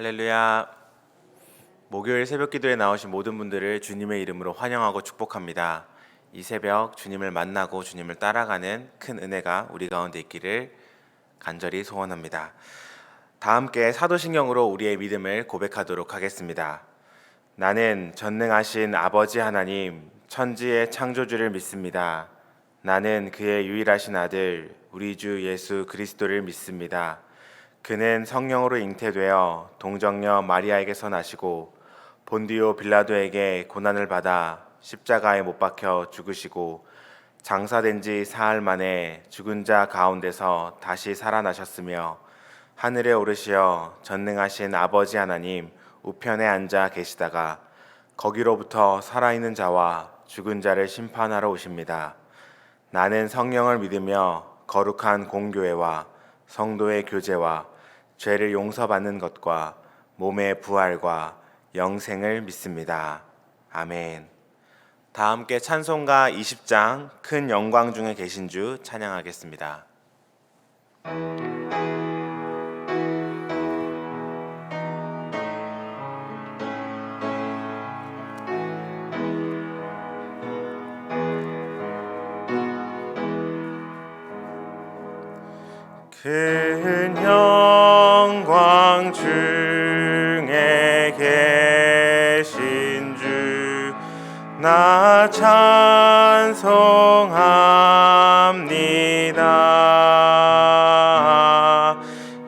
할렐루야. 목요일 새벽 기도에 나오신 모든 분들을 주님의 이름으로 환영하고 축복합니다. 이 새벽 주님을 만나고 주님을 따라가는 큰 은혜가 우리 가운데 있기를 간절히 소원합니다. 다 함께 사도신경으로 우리의 믿음을 고백하도록 하겠습니다. 나는 전능하신 아버지 하나님, 천지의 창조주를 믿습니다. 나는 그의 유일하신 아들, 우리 주 예수 그리스도를 믿습니다. 그는 성령으로 잉태되어 동정녀 마리아에게서 나시고 본디오 빌라도에게 고난을 받아 십자가에 못 박혀 죽으시고 장사된 지 사흘 만에 죽은 자 가운데서 다시 살아나셨으며 하늘에 오르시어 전능하신 아버지 하나님 우편에 앉아 계시다가 거기로부터 살아있는 자와 죽은 자를 심판하러 오십니다. 나는 성령을 믿으며 거룩한 공교회와 성도의 교제와 죄를 용서받는 것과 몸의 부활과 영생을 믿습니다. 아멘. 다 함께 찬송가 20장 큰 영광 중에 계신 주 찬양하겠습니다. 큰 영광 중에 계신 주 나 찬송합니다.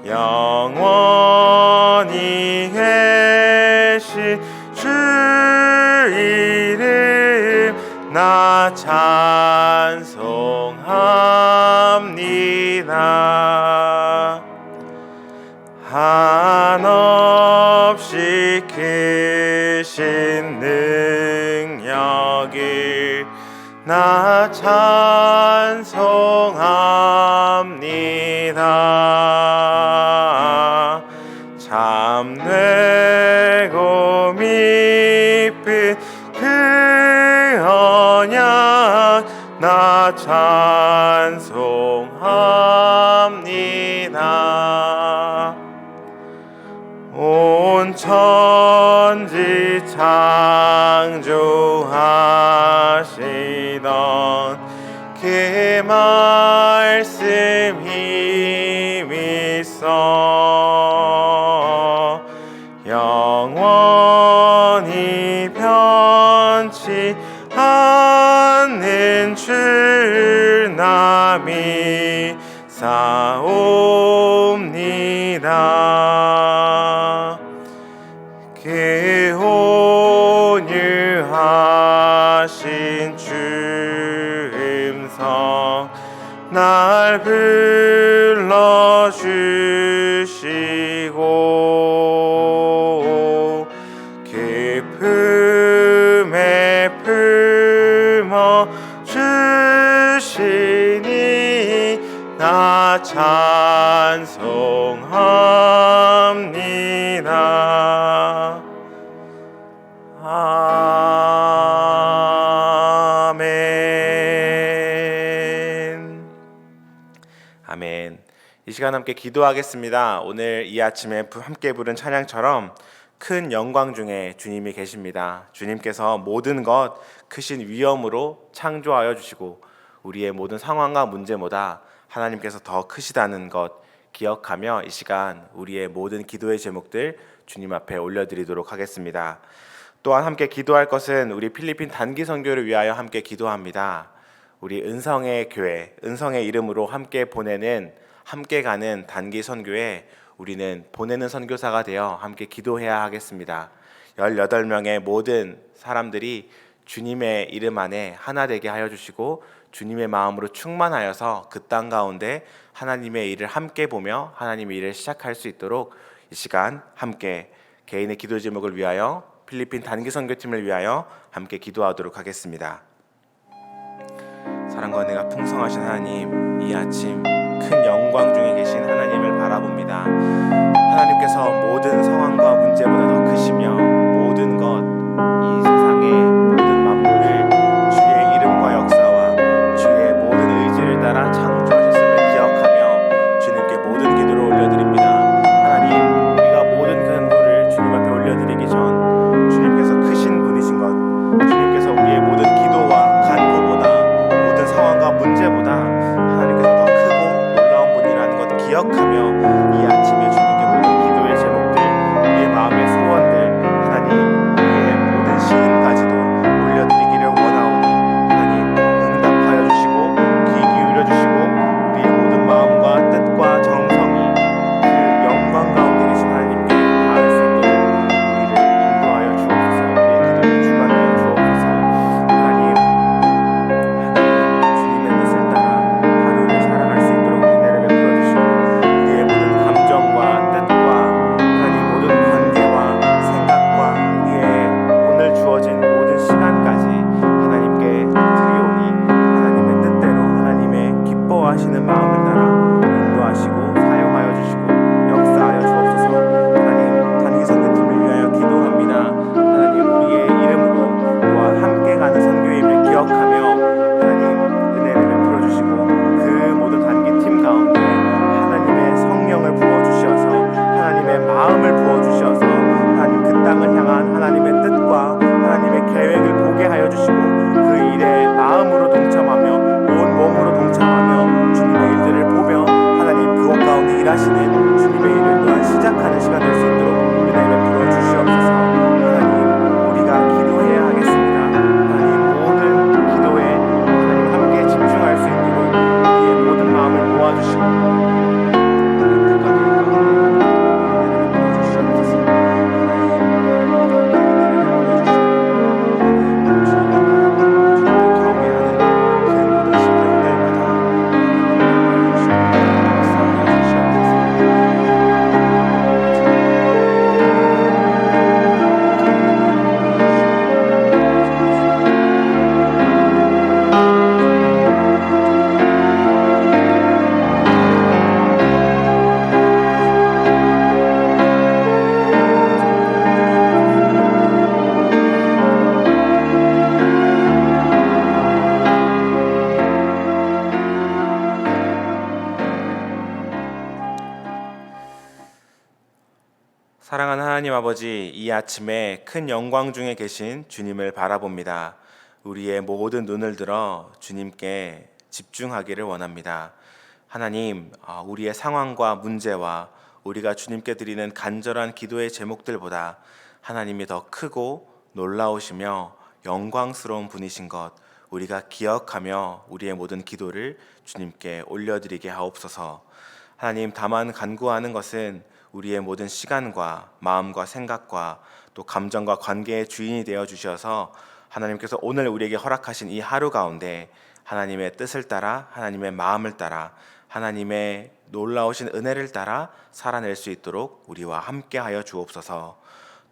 영원히 계신 주 이름 나 찬송합니다. 한없이 크신 능력을 나 찬송합니다. 참되고 미쁜 그 언약 나 찬송합니다. 온 천지 창조하시던 그 말씀 힘있어 영원히 변치 않는 줄 나 믿사옵니다. 그 온유하신 주 음성 날 불러주시고 그 품에 품어 주시니 나 찬송합니다. 아멘. 아멘. 이 시간 함께 기도하겠습니다. 오늘 이 아침에 함께 부른 찬양처럼 큰 영광 중에 주님이 계십니다. 주님께서 모든 것 크신 위엄으로 창조하여 주시고 우리의 모든 상황과 문제보다 하나님께서 더 크시다는 것 기억하며 이 시간 우리의 모든 기도의 제목들 주님 앞에 올려드리도록 하겠습니다. 또한 함께 기도할 것은 우리 필리핀 단기 선교를 위하여 함께 기도합니다. 우리 은성의 교회, 은성의 이름으로 함께 가는 단기 선교에 우리는 보내는 선교사가 되어 함께 기도해야 하겠습니다. 18명의 모든 사람들이 주님의 이름 안에 하나 되게 하여 주시고 주님의 마음으로 충만하여서 그 땅 가운데 하나님의 일을 함께 보며 하나님의 일을 시작할 수 있도록 이 시간 함께 개인의 기도 제목을 위하여 필리핀 단기 선교팀을 위하여 함께 기도하도록 하겠습니다. 사랑과 은혜가 풍성하신 하나님, 이 아침 큰 영광 중에 계신 하나님을 바라봅니다. 하나님께서 모든 상황과 문제보다 더 크시며 모든 것, 이 세상의 모든 만물을 주의 이름과 역사와 주의 모든 의지를 따라 창조하셨음을 기억하며 주님께 모든 기도를 올려드립니다. 하나님, 우리가 모든 그 근부를 하나님 아버지, 이 아침에 큰 영광 중에 계신 주님을 바라봅니다. 우리의 모든 눈을 들어 주님께 집중하기를 원합니다. 하나님, 우리의 상황과 문제와 우리가 주님께 드리는 간절한 기도의 제목들보다 하나님이 더 크고 놀라우시며 영광스러운 분이신 것 우리가 기억하며 우리의 모든 기도를 주님께 올려드리게 하옵소서. 하나님, 다만 간구하는 것은 우리의 모든 시간과 마음과 생각과 또 감정과 관계의 주인이 되어 주셔서 하나님께서 오늘 우리에게 허락하신 이 하루 가운데 하나님의 뜻을 따라, 하나님의 마음을 따라, 하나님의 놀라우신 은혜를 따라 살아낼 수 있도록 우리와 함께하여 주옵소서.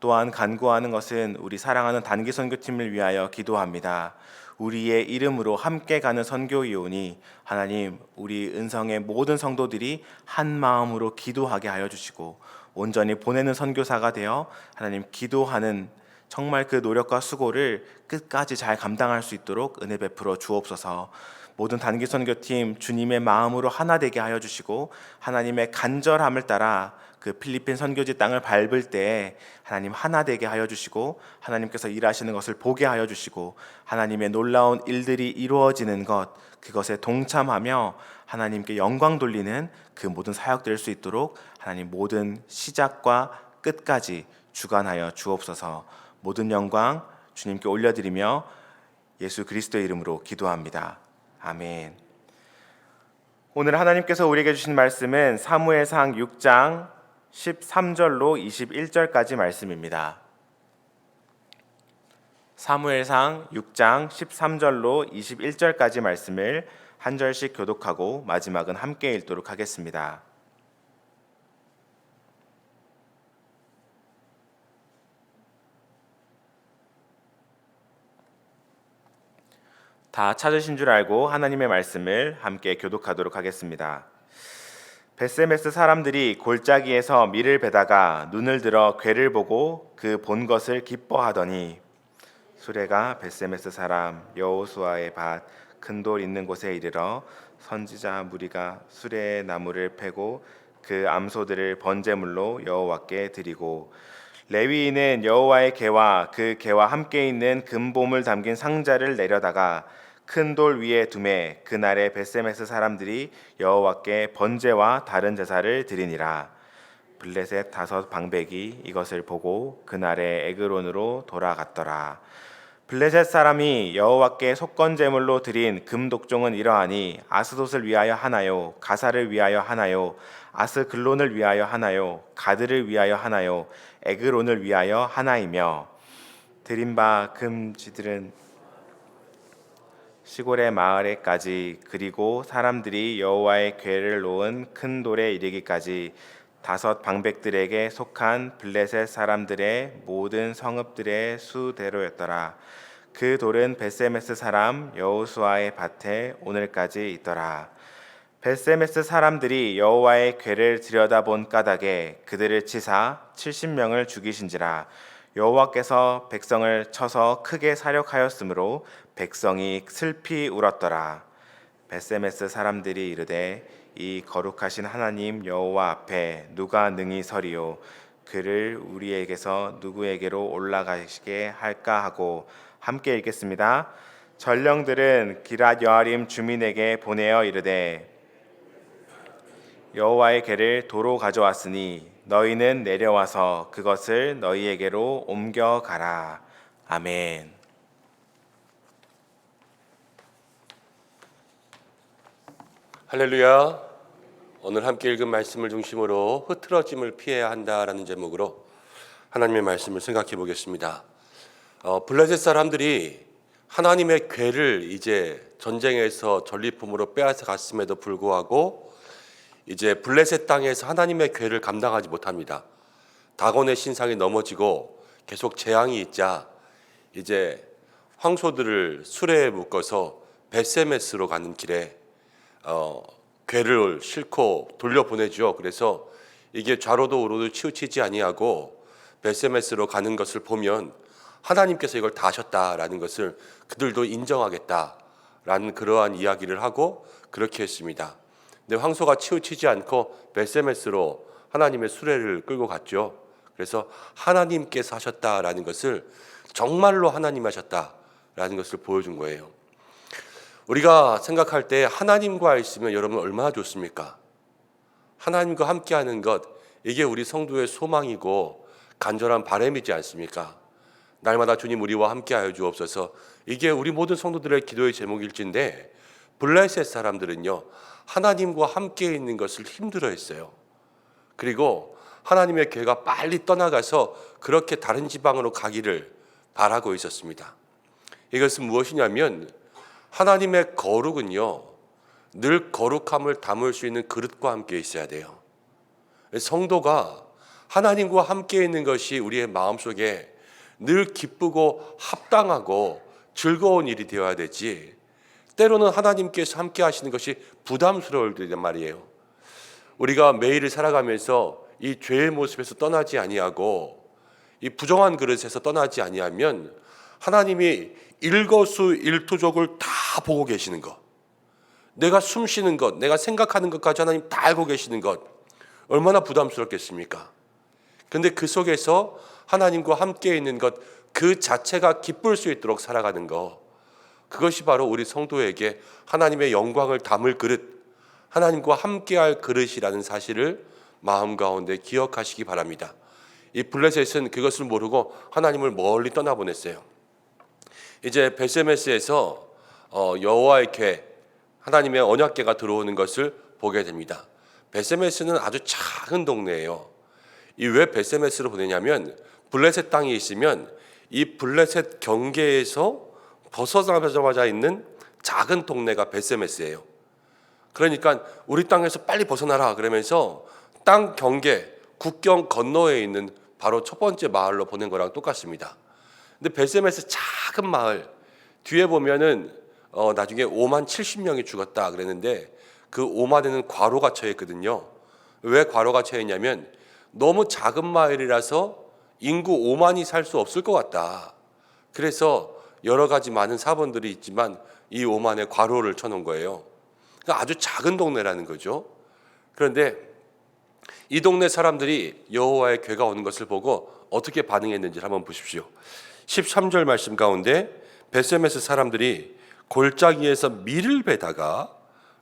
또한 간구하는 것은 우리 사랑하는 단기 선교팀을 위하여 기도합니다. 우리의 이름으로 함께 가는 선교위원이 하나님, 우리 은성의 모든 성도들이 한 마음으로 기도하게 하여 주시고 온전히 보내는 선교사가 되어 하나님 기도하는 정말 그 노력과 수고를 끝까지 잘 감당할 수 있도록 은혜 베풀어 주옵소서. 모든 단기 선교팀 주님의 마음으로 하나 되게 하여 주시고 하나님의 간절함을 따라 그 필리핀 선교지 땅을 밟을 때 하나님 하나 되게 하여 주시고 하나님께서 일하시는 것을 보게 하여 주시고 하나님의 놀라운 일들이 이루어지는 것 그것에 동참하며 하나님께 영광 돌리는 그 모든 사역 될 수 있도록 하나님 모든 시작과 끝까지 주관하여 주옵소서. 모든 영광 주님께 올려드리며 예수 그리스도의 이름으로 기도합니다. 아멘. 오늘 하나님께서 우리에게 주신 말씀은 사무엘상 6장 13절로 21절까지 말씀입니다. 사무엘상 6장 13절로 21절까지 말씀을 한 절씩 교독하고 마지막은 함께 읽도록 하겠습니다. 다 찾으신 줄 알고 하나님의 말씀을 함께 교독하도록 하겠습니다. 벳세메스 사람들이 골짜기에서 밀을 베다가 눈을 들어 괴를 보고 그 본 것을 기뻐하더니 수레가 벳세메스 사람 여호수아의 밭 큰 돌 있는 곳에 이르러 선지자 무리가 수레의 나무를 패고 그 암소들을 번제물로 여호와께 드리고 레위인은 여호와의 궤와 그 궤와 함께 있는 금보물 담긴 상자를 내려다가 큰 돌 위에 두매 그날에 벳세메스 사람들이 여호와께 번제와 다른 제사를 드리니라. 블레셋 5 방백이 이것을 보고 그날에 에그론으로 돌아갔더라. 블레셋 사람이 여호와께 속건 제물로 드린 금 독종은 이러하니 아스돗을 위하여 하나요, 가사를 위하여 하나요, 아스글론을 위하여 하나요, 가드를 위하여 하나요, 에그론을 위하여 하나이며 드린 바 금지들은 시골의 마을에까지 그리고 사람들이 여호와의 궤를 놓은 큰 돌에 이르기까지 5 방백들에게 속한 블레셋 사람들의 모든 성읍들의 수대로였더라. 그 돌은 벳세메스 사람 여호수아의 밭에 오늘까지 있더라. 벳세메스 사람들이 여호와의 궤를 들여다본 까닭에 그들을 치사 70명을 죽이신지라. 여호와께서 백성을 쳐서 크게 사력하였으므로 백성이 슬피 울었더라. 벳세메스 사람들이 이르되 이 거룩하신 하나님 여호와 앞에 누가 능히 서리요 그를 우리에게서 누구에게로 올라가시게 할까 하고 함께 읽겠습니다. 전령들은 기럇 여아림 주민에게 보내어 이르되 여호와의 궤를 도로 가져왔으니 너희는 내려와서 그것을 너희에게로 옮겨가라. 아멘. 할렐루야. 오늘 함께 읽은 말씀을 중심으로 흐트러짐을 피해야 한다라는 제목으로 하나님의 말씀을 생각해 보겠습니다. 블레셋 사람들이 하나님의 궤를 이제 전쟁에서 전리품으로 빼앗아 갔음에도 불구하고 이제 블레셋 땅에서 하나님의 궤를 감당하지 못합니다. 다곤의 신상이 넘어지고 계속 재앙이 있자 이제 황소들을 수레에 묶어서 벳세메스로 가는 길에 궤를 싣고 돌려보내죠. 그래서 이게 좌로도 우로도 치우치지 아니하고 벳세메스로 가는 것을 보면 하나님께서 이걸 다 하셨다라는 것을 그들도 인정하겠다라는 그러한 이야기를 하고 그렇게 했습니다. 근데 황소가 치우치지 않고 벳세메스로 하나님의 수레를 끌고 갔죠. 그래서 하나님께서 하셨다라는 것을 정말로 하나님 하셨다라는 것을 보여준 거예요. 우리가 생각할 때 하나님과 있으면 여러분 얼마나 좋습니까? 하나님과 함께하는 것, 이게 우리 성도의 소망이고 간절한 바람이지 않습니까? 날마다 주님 우리와 함께하여 주옵소서. 이게 우리 모든 성도들의 기도의 제목일진데, 블레셋 사람들은요 하나님과 함께 있는 것을 힘들어했어요. 그리고 하나님의 교회가 빨리 떠나가서 그렇게 다른 지방으로 가기를 바라고 있었습니다. 이것은 무엇이냐면, 하나님의 거룩은요 늘 거룩함을 담을 수 있는 그릇과 함께 있어야 돼요. 성도가 하나님과 함께 있는 것이 우리의 마음속에 늘 기쁘고 합당하고 즐거운 일이 되어야 되지, 때로는 하나님께서 함께 하시는 것이 부담스러울 때란 말이에요. 우리가 매일을 살아가면서 이 죄의 모습에서 떠나지 아니하고 이 부정한 그릇에서 떠나지 아니하면 하나님이 일거수일투족을 다 보고 계시는 것, 내가 숨 쉬는 것, 내가 생각하는 것까지 하나님 다 알고 계시는 것, 얼마나 부담스럽겠습니까? 근데 그 속에서 하나님과 함께 있는 것, 그 자체가 기쁠 수 있도록 살아가는 것, 그것이 바로 우리 성도에게 하나님의 영광을 담을 그릇, 하나님과 함께할 그릇이라는 사실을 마음 가운데 기억하시기 바랍니다. 이 블레셋은 그것을 모르고 하나님을 멀리 떠나보냈어요. 이제 베세메스에서 여호와의 궤, 하나님의 언약궤가 들어오는 것을 보게 됩니다. 베세메스는 아주 작은 동네예요. 이 왜 베세메스로 보내냐면, 블레셋 땅이 있으면 이 블레셋 경계에서 벗어나자마자 있는 작은 동네가 베세메스예요. 그러니까 우리 땅에서 빨리 벗어나라 그러면서 땅 경계, 국경 건너에 있는 바로 첫 번째 마을로 보낸 거랑 똑같습니다. 근데 베세메스 작은 마을, 뒤에 보면은 나중에 5만 70명이 죽었다 그랬는데, 그 5만에는 괄호가 쳐 있거든요. 왜 괄호가 쳐 있냐면, 너무 작은 마을이라서 인구 5만이 살 수 없을 것 같다. 그래서 여러 가지 많은 사본들이 있지만 이 5만에 괄호를 쳐놓은 거예요. 그러니까 아주 작은 동네라는 거죠. 그런데 이 동네 사람들이 여호와의 궤가 오는 것을 보고 어떻게 반응했는지를 한번 보십시오. 13절 말씀 가운데 베세메스 사람들이 골짜기에서 밀을 베다가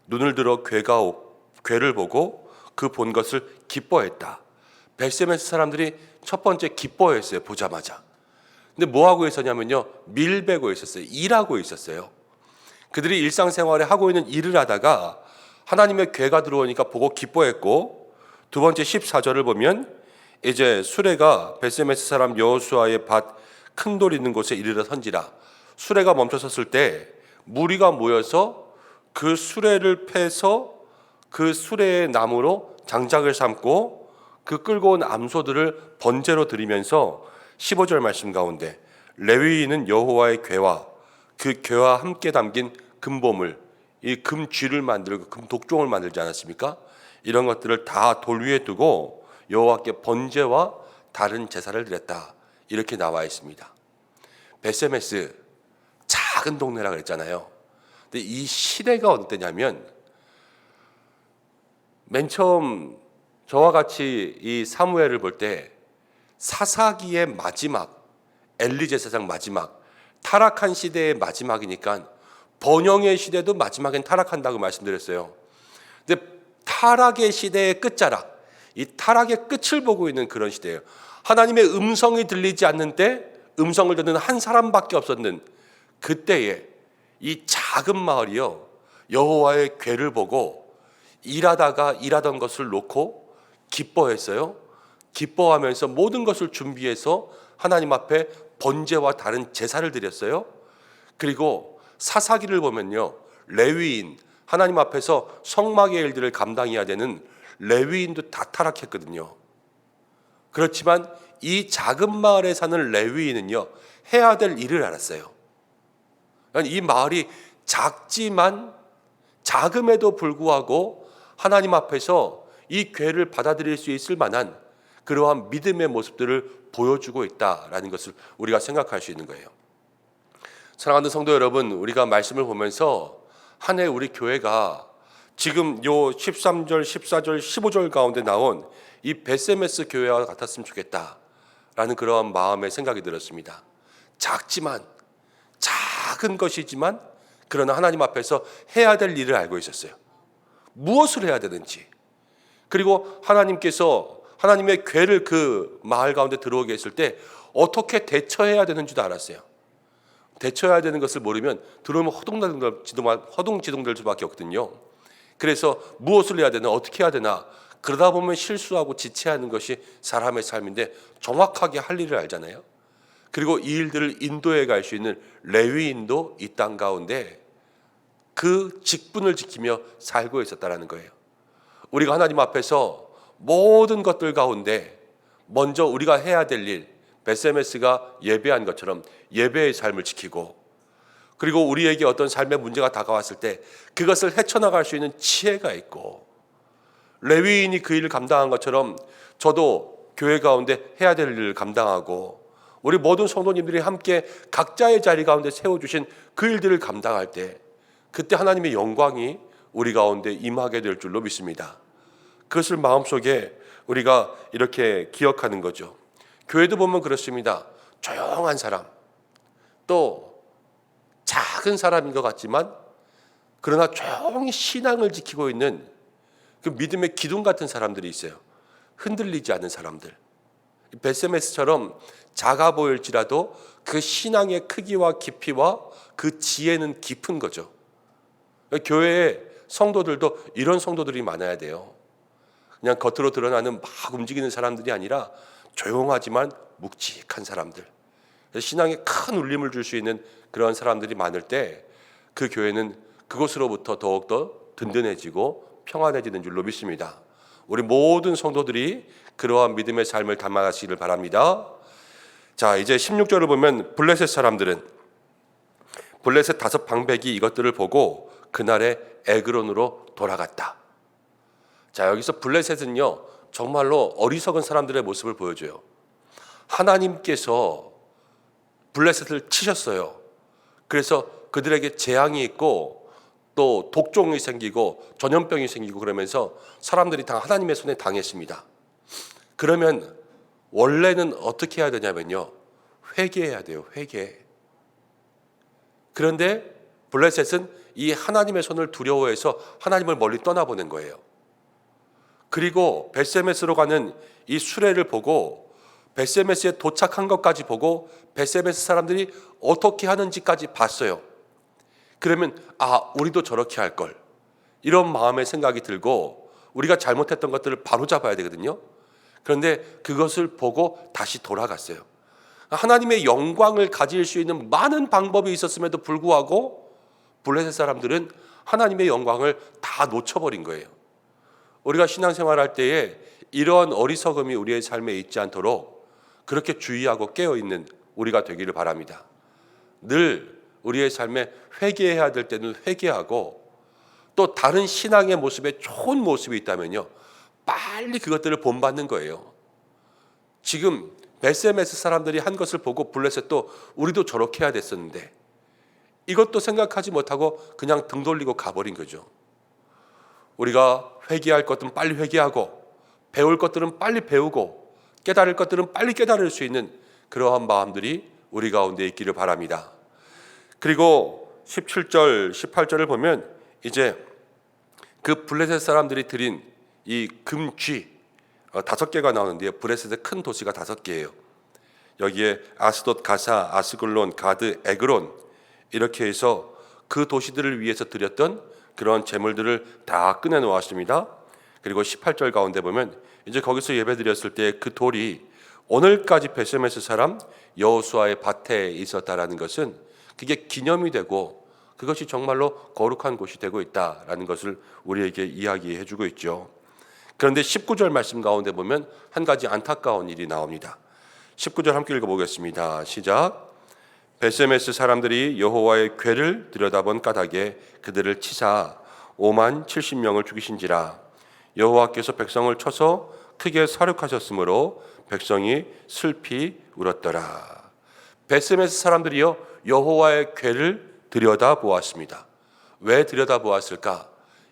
눈을 들어 궤를 보고 그 본 것을 기뻐했다. 베세메스 사람들이 첫 번째 기뻐했어요. 보자마자. 근데 뭐 하고 있었냐면요, 밀 베고 있었어요. 일하고 있었어요. 그들이 일상생활에 하고 있는 일을 하다가 하나님의 궤가 들어오니까 보고 기뻐했고, 두 번째 14절을 보면 이제 수레가 베세메스 사람 여호수아의 밭 큰 돌 있는 곳에 이르러 선지라. 수레가 멈춰섰을 때 무리가 모여서 그 수레를 패서 그 수레의 나무로 장작을 삼고 그 끌고 온 암소들을 번제로 드리면서 15절 말씀 가운데 레위인은 여호와의 궤와 그 궤와 함께 담긴 금보물, 이 금쥐를 만들고 금독종을 만들지 않았습니까? 이런 것들을 다 돌 위에 두고 여호와께 번제와 다른 제사를 드렸다. 이렇게 나와 있습니다. 베세메스 작은 동네라 그랬잖아요. 근데 이 시대가 어느 때냐면, 맨 처음 저와 같이 이 사무엘을 볼 때 사사기의 마지막, 엘리 제사장 마지막, 타락한 시대의 마지막이니까 번영의 시대도 마지막엔 타락한다고 말씀드렸어요. 근데 타락의 시대의 끝자락, 이 타락의 끝을 보고 있는 그런 시대예요. 하나님의 음성이 들리지 않는 때 음성을 듣는 한 사람밖에 없었는 그때에 이 작은 마을이요, 여호와의 궤를 보고 일하던 것을 놓고 기뻐했어요. 기뻐하면서 모든 것을 준비해서 하나님 앞에 번제와 다른 제사를 드렸어요. 그리고 사사기를 보면요, 레위인, 하나님 앞에서 성막의 일들을 감당해야 되는 레위인도 다 타락했거든요. 그렇지만 이 작은 마을에 사는 레위인은요, 해야 될 일을 알았어요. 이 마을이 작지만 작음에도 불구하고 하나님 앞에서 이 궤를 받아들일 수 있을 만한 그러한 믿음의 모습들을 보여주고 있다라는 것을 우리가 생각할 수 있는 거예요. 사랑하는 성도 여러분, 우리가 말씀을 보면서 한 해 우리 교회가 지금 요 13절, 14절, 15절 가운데 나온 이 베세메스 교회와 같았으면 좋겠다. 라는 그러한 마음의 생각이 들었습니다. 작은 것이지만 그러나 하나님 앞에서 해야 될 일을 알고 있었어요. 무엇을 해야 되는지. 그리고 하나님께서 하나님의 괴를 그 마을 가운데 들어오게 했을 때 어떻게 대처해야 되는지도 알았어요. 대처해야 되는 것을 모르면 들어오면 허둥지둥될 수밖에 없거든요. 그래서 무엇을 해야 되나, 어떻게 해야 되나, 그러다 보면 실수하고 지체하는 것이 사람의 삶인데 정확하게 할 일을 알잖아요. 그리고 이 일들을 인도해 갈 수 있는 레위인도 이 땅 가운데 그 직분을 지키며 살고 있었다는 거예요. 우리가 하나님 앞에서 모든 것들 가운데 먼저 우리가 해야 될 일, 베세메스가 예배한 것처럼 예배의 삶을 지키고, 그리고 우리에게 어떤 삶의 문제가 다가왔을 때 그것을 헤쳐나갈 수 있는 지혜가 있고, 레위인이 그 일을 감당한 것처럼 저도 교회 가운데 해야 될 일을 감당하고, 우리 모든 성도님들이 함께 각자의 자리 가운데 세워주신 그 일들을 감당할 때 그때 하나님의 영광이 우리 가운데 임하게 될 줄로 믿습니다. 그것을 마음속에 우리가 이렇게 기억하는 거죠. 교회도 보면 그렇습니다. 조용한 사람, 또 작은 사람인 것 같지만 그러나 조용히 신앙을 지키고 있는 그 믿음의 기둥 같은 사람들이 있어요. 흔들리지 않는 사람들. 베세메스처럼 작아 보일지라도 그 신앙의 크기와 깊이와 그 지혜는 깊은 거죠. 교회에 성도들도 이런 성도들이 많아야 돼요. 그냥 겉으로 드러나는 막 움직이는 사람들이 아니라 조용하지만 묵직한 사람들, 신앙에 큰 울림을 줄 수 있는 그런 사람들이 많을 때 그 교회는 그것으로부터 더욱더 든든해지고 평안해지는 줄로 믿습니다. 우리 모든 성도들이 그러한 믿음의 삶을 담아가시기를 바랍니다. 자, 이제 16절을 보면 블레셋 사람들은 블레셋 5 방백이 이것들을 보고 그날에 에그론으로 돌아갔다. 자, 여기서 블레셋은요 정말로 어리석은 사람들의 모습을 보여줘요. 하나님께서 블레셋을 치셨어요. 그래서 그들에게 재앙이 있고 또 독종이 생기고 전염병이 생기고 그러면서 사람들이 다 하나님의 손에 당했습니다. 그러면 원래는 어떻게 해야 되냐면요, 회개해야 돼요. 회개. 그런데 블레셋은 이 하나님의 손을 두려워해서 하나님을 멀리 떠나보낸 거예요. 그리고 벳세메스로 가는 이 수레를 보고 벳세메스에 도착한 것까지 보고 벳세메스 사람들이 어떻게 하는지까지 봤어요. 그러면 우리도 저렇게 할 걸, 이런 마음의 생각이 들고 우리가 잘못했던 것들을 바로잡아야 되거든요. 그런데 그것을 보고 다시 돌아갔어요. 하나님의 영광을 가질 수 있는 많은 방법이 있었음에도 불구하고 블레셋 사람들은 하나님의 영광을 다 놓쳐버린 거예요. 우리가 신앙생활할 때에 이러한 어리석음이 우리의 삶에 있지 않도록 그렇게 주의하고 깨어있는 우리가 되기를 바랍니다. 늘 우리의 삶에 회개해야 될 때는 회개하고, 또 다른 신앙의 모습에 좋은 모습이 있다면요 빨리 그것들을 본받는 거예요. 지금 벳세메스 사람들이 한 것을 보고 블레셋도 우리도 저렇게 해야 됐었는데 이것도 생각하지 못하고 그냥 등 돌리고 가버린 거죠. 우리가 회개할 것들은 빨리 회개하고, 배울 것들은 빨리 배우고, 깨달을 것들은 빨리 깨달을 수 있는 그러한 마음들이 우리 가운데 있기를 바랍니다. 그리고 17절, 18절을 보면 이제 그 블레셋 사람들이 드린 이 금쥐 5개가 나오는데요. 블레셋의 큰 도시가 5개예요. 여기에 아스돗, 가사, 아스글론, 가드, 에그론 이렇게 해서 그 도시들을 위해서 드렸던 그런 제물들을 다 꺼내 놓았습니다. 그리고 18절 가운데 보면 이제 거기서 예배 드렸을 때 그 돌이 오늘까지 벳세메스 사람 여호수아의 밭에 있었다라는 것은 그게 기념이 되고 그것이 정말로 거룩한 곳이 되고 있다라는 것을 우리에게 이야기해 주고 있죠. 그런데 19절 말씀 가운데 보면 한 가지 안타까운 일이 나옵니다. 19절 함께 읽어보겠습니다. 시작. 벳세메스 사람들이 여호와의 궤를 들여다본 까닭에 그들을 치사 5만 70명을 죽이신지라. 여호와께서 백성을 쳐서 크게 사륙하셨으므로 백성이 슬피 울었더라. 벳세메스 사람들이요 여호와의 궤를 들여다보았습니다. 왜 들여다보았을까?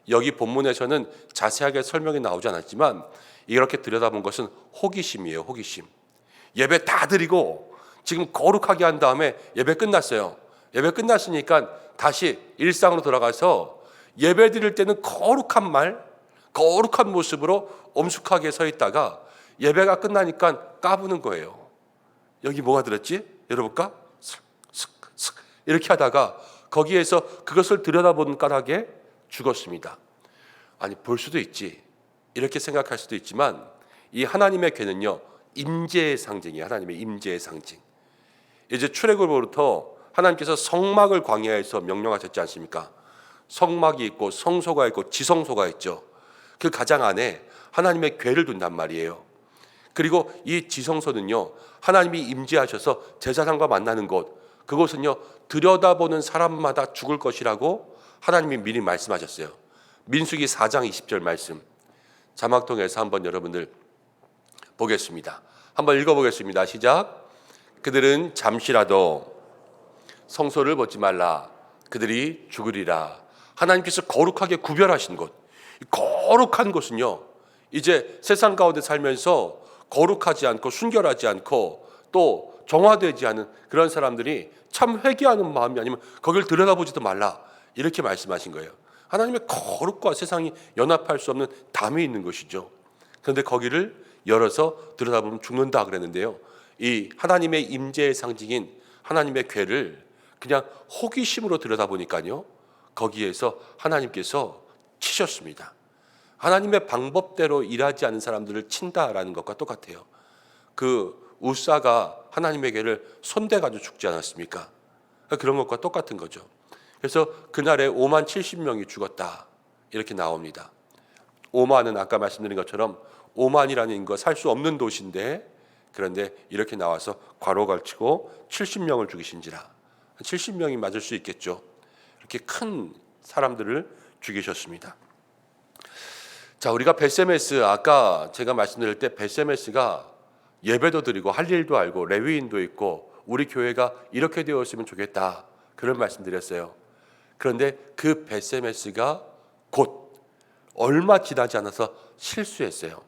여기 본문에서는 자세하게 설명이 나오지 않았지만 이렇게 들여다본 것은 호기심이에요. 호기심. 예배 다 드리고 지금 거룩하게 한 다음에 예배 끝났어요. 예배 끝났으니까 다시 일상으로 돌아가서 예배 드릴 때는 거룩한 말, 거룩한 모습으로 엄숙하게 서 있다가 예배가 끝나니까 까부는 거예요. 여기 뭐가 들었지? 열어볼까? 슥슥슥 이렇게 하다가 거기에서 그것을 들여다보는 까닭에 죽었습니다. 아니, 볼 수도 있지. 이렇게 생각할 수도 있지만 이 하나님의 괴는요, 임재의 상징이에요. 하나님의 임재의 상징. 이제 출애굽으로부터 하나님께서 성막을 광야에서 명령하셨지 않습니까? 성막이 있고 성소가 있고 지성소가 있죠. 그 가장 안에 하나님의 괴를 둔단 말이에요. 그리고 이 지성소는요, 하나님이 임재하셔서 제사장과 만나는 곳, 그곳은요 들여다보는 사람마다 죽을 것이라고 하나님이 미리 말씀하셨어요. 민수기 4장 20절 말씀 자막 통해서 한번 여러분들 보겠습니다. 한번 읽어보겠습니다. 시작. 그들은 잠시라도 성소를 벗지 말라. 그들이 죽으리라. 하나님께서 거룩하게 구별하신 곳, 거룩한 곳은요, 이제 세상 가운데 살면서 거룩하지 않고 순결하지 않고 또 정화되지 않은 그런 사람들이 참 회개하는 마음이 아니면 거기를 들여다보지도 말라, 이렇게 말씀하신 거예요. 하나님의 거룩과 세상이 연합할 수 없는 담이 있는 것이죠. 그런데 거기를 열어서 들여다보면 죽는다 그랬는데요, 이 하나님의 임재의 상징인 하나님의 괴를 그냥 호기심으로 들여다보니까요, 거기에서 하나님께서 치셨습니다. 하나님의 방법대로 일하지 않은 사람들을 친다라는 것과 똑같아요. 그 우사가 하나님의 괴를 손대가지고 죽지 않았습니까? 그런 것과 똑같은 거죠. 그래서 그날에 5만 70명이 죽었다, 이렇게 나옵니다. 5만은 아까 말씀드린 것처럼 5만이라는 인구가 살 수 없는 도시인데, 그런데 이렇게 나와서 괄호 걸치고 70명을 죽이신지라. 70명이 맞을 수 있겠죠. 이렇게 큰 사람들을 죽이셨습니다. 자, 우리가 베세메스, 아까 제가 말씀드릴 때 베세메스가 예배도 드리고 할 일도 알고 레위인도 있고 우리 교회가 이렇게 되었으면 좋겠다, 그런 말씀드렸어요. 그런데 그 베세메스가 곧 얼마 지나지 않아서 실수했어요.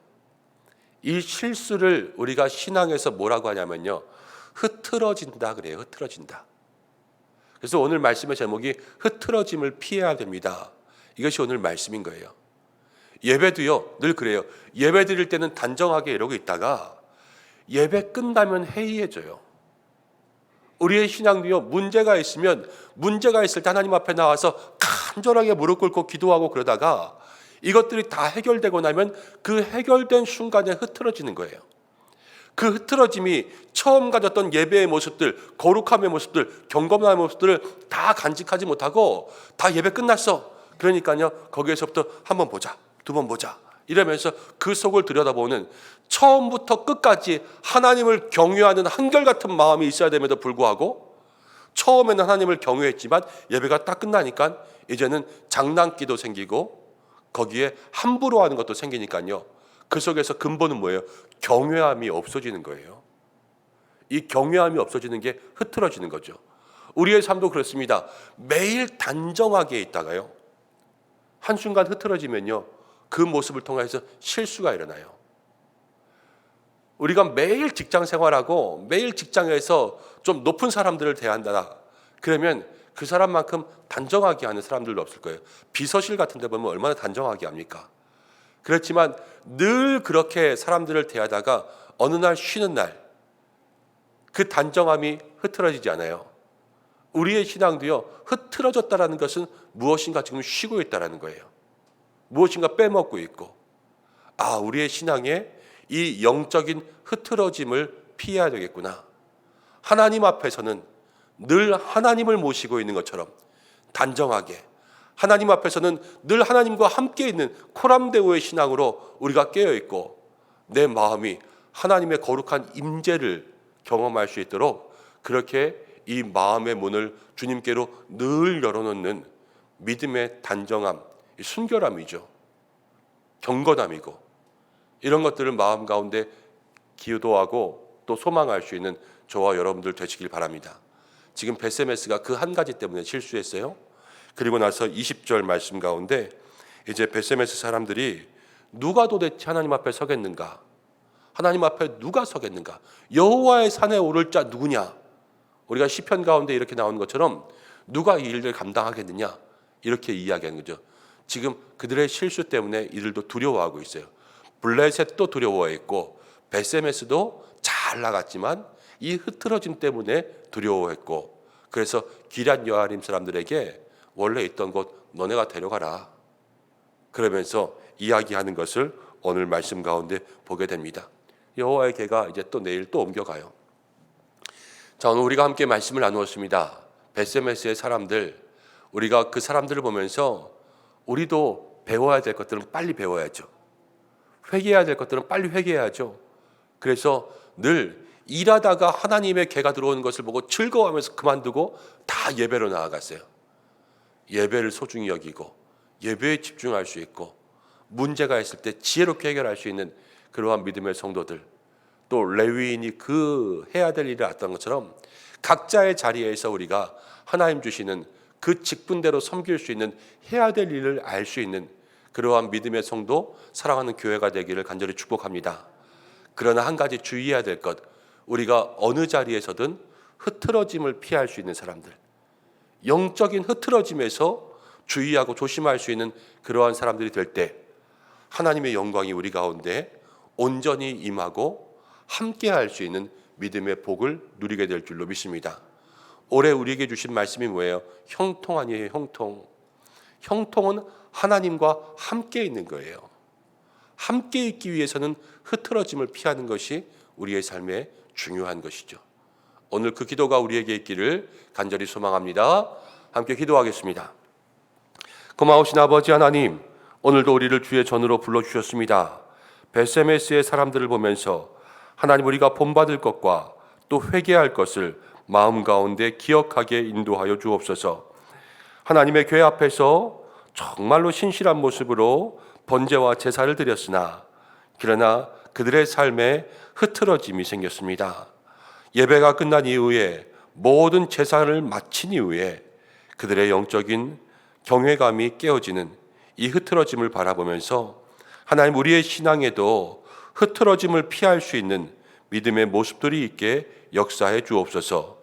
이 실수를 우리가 신앙에서 뭐라고 하냐면요, 흐트러진다 그래요. 흐트러진다. 그래서 오늘 말씀의 제목이 흐트러짐을 피해야 됩니다. 이것이 오늘 말씀인 거예요. 예배도요, 늘 그래요. 예배 드릴 때는 단정하게 이러고 있다가 예배 끝나면 해이해져요. 우리의 신앙도요, 문제가 있을 때 하나님 앞에 나와서 간절하게 무릎 꿇고 기도하고 그러다가 이것들이 다 해결되고 나면 그 해결된 순간에 흐트러지는 거예요. 그 흐트러짐이 처음 가졌던 예배의 모습들, 거룩함의 모습들, 경건함의 모습들을 다 간직하지 못하고 다 예배 끝났어. 그러니까요, 거기에서부터 한 번 보자, 두 번 보자, 이러면서 그 속을 들여다보는, 처음부터 끝까지 하나님을 경외하는 한결같은 마음이 있어야 됨에도 불구하고 처음에는 하나님을 경외했지만 예배가 딱 끝나니까 이제는 장난기도 생기고 거기에 함부로 하는 것도 생기니까요, 그 속에서 근본은 뭐예요? 경외함이 없어지는 거예요. 이 경외함이 없어지는 게 흐트러지는 거죠. 우리의 삶도 그렇습니다. 매일 단정하게 있다가요, 한순간 흐트러지면요, 그 모습을 통해서 실수가 일어나요. 우리가 매일 직장 생활하고 매일 직장에서 좀 높은 사람들을 대한다, 그러면 그 사람만큼 단정하게 하는 사람들도 없을 거예요. 비서실 같은 데 보면 얼마나 단정하게 합니까? 그렇지만 늘 그렇게 사람들을 대하다가 어느 날 쉬는 날 그 단정함이 흐트러지지 않아요. 우리의 신앙도요, 흐트러졌다라는 것은 무엇인가 지금 쉬고 있다라는 거예요. 무엇인가 빼먹고 있고, 우리의 신앙에 이 영적인 흐트러짐을 피해야 되겠구나. 하나님 앞에서는 늘 하나님을 모시고 있는 것처럼 단정하게, 하나님 앞에서는 늘 하나님과 함께 있는 코람데오의 신앙으로 우리가 깨어있고 내 마음이 하나님의 거룩한 임재를 경험할 수 있도록 그렇게 이 마음의 문을 주님께로 늘 열어놓는 믿음의 단정함, 순결함이죠. 경건함이고, 이런 것들을 마음 가운데 기도하고 또 소망할 수 있는 저와 여러분들 되시길 바랍니다. 지금 베세메스가 그 한 가지 때문에 실수했어요. 그리고 나서 20절 말씀 가운데 이제 베세메스 사람들이 누가 도대체 하나님 앞에 서겠는가? 하나님 앞에 누가 서겠는가? 여호와의 산에 오를 자 누구냐? 우리가 시편 가운데 이렇게 나오는 것처럼 누가 이 일을 감당하겠느냐? 이렇게 이야기하는 거죠. 지금 그들의 실수 때문에 이들도 두려워하고 있어요. 블레셋도 두려워했고 베세메스도 잘 나갔지만 이 흐트러짐 때문에 두려워했고, 그래서 기럇 여아림 사람들에게 원래 있던 곳 너네가 데려가라 그러면서 이야기하는 것을 오늘 말씀 가운데 보게 됩니다. 여호와의 개가 이제 또 내일 또 옮겨가요. 자, 오늘 우리가 함께 말씀을 나누었습니다. 베세메스의 사람들, 우리가 그 사람들을 보면서 우리도 배워야 될 것들은 빨리 배워야죠. 회개해야 될 것들은 빨리 회개해야죠. 그래서 늘 일하다가 하나님의 개가 들어오는 것을 보고 즐거워하면서 그만두고 다 예배로 나아갔어요. 예배를 소중히 여기고 예배에 집중할 수 있고 문제가 있을 때 지혜롭게 해결할 수 있는 그러한 믿음의 성도들, 또 레위인이 그 해야 될 일을 했던 것처럼 각자의 자리에서 우리가 하나님 주시는 그 직분대로 섬길 수 있는 해야 될 일을 알 수 있는 그러한 믿음의 성도, 사랑하는 교회가 되기를 간절히 축복합니다. 그러나 한 가지 주의해야 될 것, 우리가 어느 자리에서든 흐트러짐을 피할 수 있는 사람들, 영적인 흐트러짐에서 주의하고 조심할 수 있는 그러한 사람들이 될 때 하나님의 영광이 우리 가운데 온전히 임하고 함께할 수 있는 믿음의 복을 누리게 될 줄로 믿습니다. 올해 우리에게 주신 말씀이 뭐예요? 형통 아니에요, 형통. 형통은 하나님과 함께 있는 거예요. 함께 있기 위해서는 흐트러짐을 피하는 것이 우리의 삶에 중요한 것이죠. 오늘 그 기도가 우리에게 있기를 간절히 소망합니다. 함께 기도하겠습니다. 고마우신 아버지 하나님, 오늘도 우리를 주의 전으로 불러주셨습니다. 베세메스의 사람들을 보면서 하나님, 우리가 본받을 것과 또 회개할 것을 마음 가운데 기억하게 인도하여 주옵소서. 하나님의 교회 앞에서 정말로 신실한 모습으로 번제와 제사를 드렸으나 그러나 그들의 삶에 흐트러짐이 생겼습니다. 예배가 끝난 이후에 모든 제사를 마친 이후에 그들의 영적인 경외감이 깨어지는 이 흐트러짐을 바라보면서 하나님, 우리의 신앙에도 흐트러짐을 피할 수 있는 믿음의 모습들이 있게 역사해 주옵소서.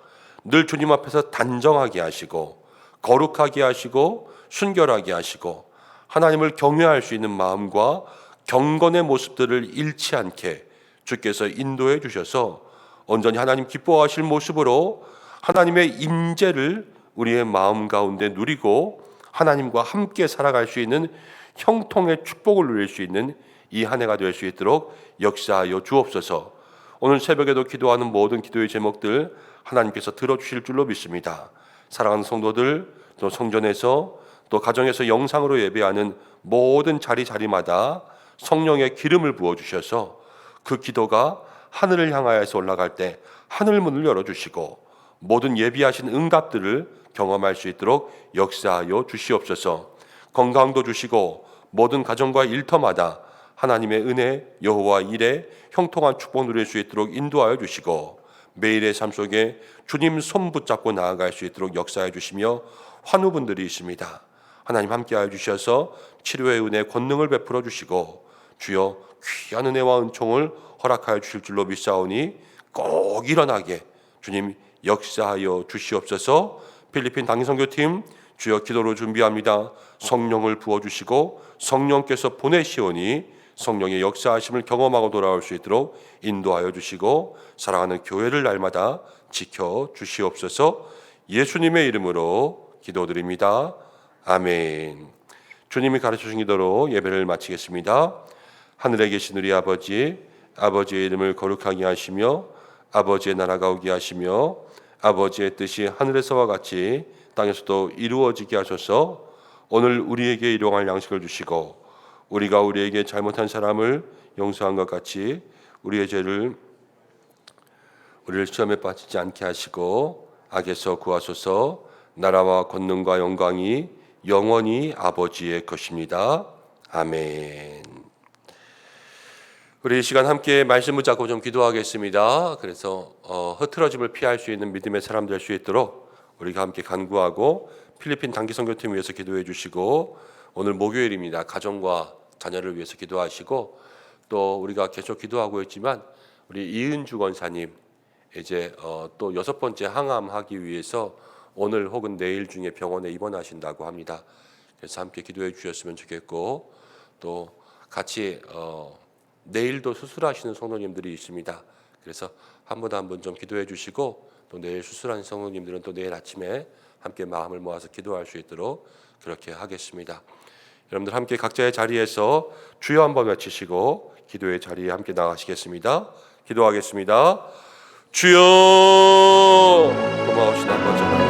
늘 주님 앞에서 단정하게 하시고 거룩하게 하시고 순결하게 하시고 하나님을 경외할 수 있는 마음과 경건의 모습들을 잃지 않게 주께서 인도해 주셔서 온전히 하나님 기뻐하실 모습으로 하나님의 임재를 우리의 마음 가운데 누리고 하나님과 함께 살아갈 수 있는 형통의 축복을 누릴 수 있는 이 한 해가 될 수 있도록 역사하여 주옵소서. 오늘 새벽에도 기도하는 모든 기도의 제목들 하나님께서 들어주실 줄로 믿습니다. 사랑하는 성도들, 또 성전에서 또 가정에서 영상으로 예배하는 모든 자리마다 성령의 기름을 부어주셔서 그 기도가 하늘을 향하여서 올라갈 때 하늘 문을 열어주시고 모든 예비하신 응답들을 경험할 수 있도록 역사하여 주시옵소서. 건강도 주시고 모든 가정과 일터마다 하나님의 은혜, 여호와 일에 형통한 축복 누릴 수 있도록 인도하여 주시고 매일의 삶 속에 주님 손 붙잡고 나아갈 수 있도록 역사해 주시며 환우분들이 있습니다. 하나님 함께하여 주셔서 치료의 은혜, 권능을 베풀어 주시고 주여 귀한 은혜와 은총을 허락하여 주실 줄로 믿사오니 꼭 일어나게 주님 역사하여 주시옵소서. 필리핀 당기선교팀 주여 기도로 준비합니다. 성령을 부어주시고 성령께서 보내시오니 성령의 역사하심을 경험하고 돌아올 수 있도록 인도하여 주시고 사랑하는 교회를 날마다 지켜 주시옵소서. 예수님의 이름으로 기도드립니다. 아멘. 주님이 가르쳐주신 기도로 예배를 마치겠습니다. 하늘에 계신 우리 아버지, 아버지의 이름을 거룩하게 하시며 아버지의 나라가 오게 하시며 아버지의 뜻이 하늘에서와 같이 땅에서도 이루어지게 하셔서 오늘 우리에게 일용할 양식을 주시고 우리가 우리에게 잘못한 사람을 용서한 것 같이 우리의 죄를 우리를 시험에 빠지지 않게 하시고 악에서 구하소서. 나라와 권능과 영광이 영원히 아버지의 것입니다. 아멘. 우리 이 시간 함께 말씀 붙잡고 좀 기도하겠습니다. 그래서 흐트러짐을 피할 수 있는 믿음의 사람 될 수 있도록 우리가 함께 간구하고 필리핀 단기 선교팀 위해서 기도해 주시고 오늘 목요일입니다. 가정과 자녀를 위해서 기도하시고 또 우리가 계속 기도하고 있지만 우리 이은주 권사님 이제 또 6번째 항암하기 위해서 오늘 혹은 내일 중에 병원에 입원하신다고 합니다. 그래서 함께 기도해 주셨으면 좋겠고 또 같이 내일도 수술하시는 성도님들이 있습니다. 그래서 한 분 한 분 좀 기도해 주시고 또 내일 수술하는 성도님들은 또 내일 아침에 함께 마음을 모아서 기도할 수 있도록 그렇게 하겠습니다. 여러분들 함께 각자의 자리에서 주여 한번 외치시고 기도의 자리에 함께 나가시겠습니다. 기도하겠습니다. 주여 고마우신 아버지 하나님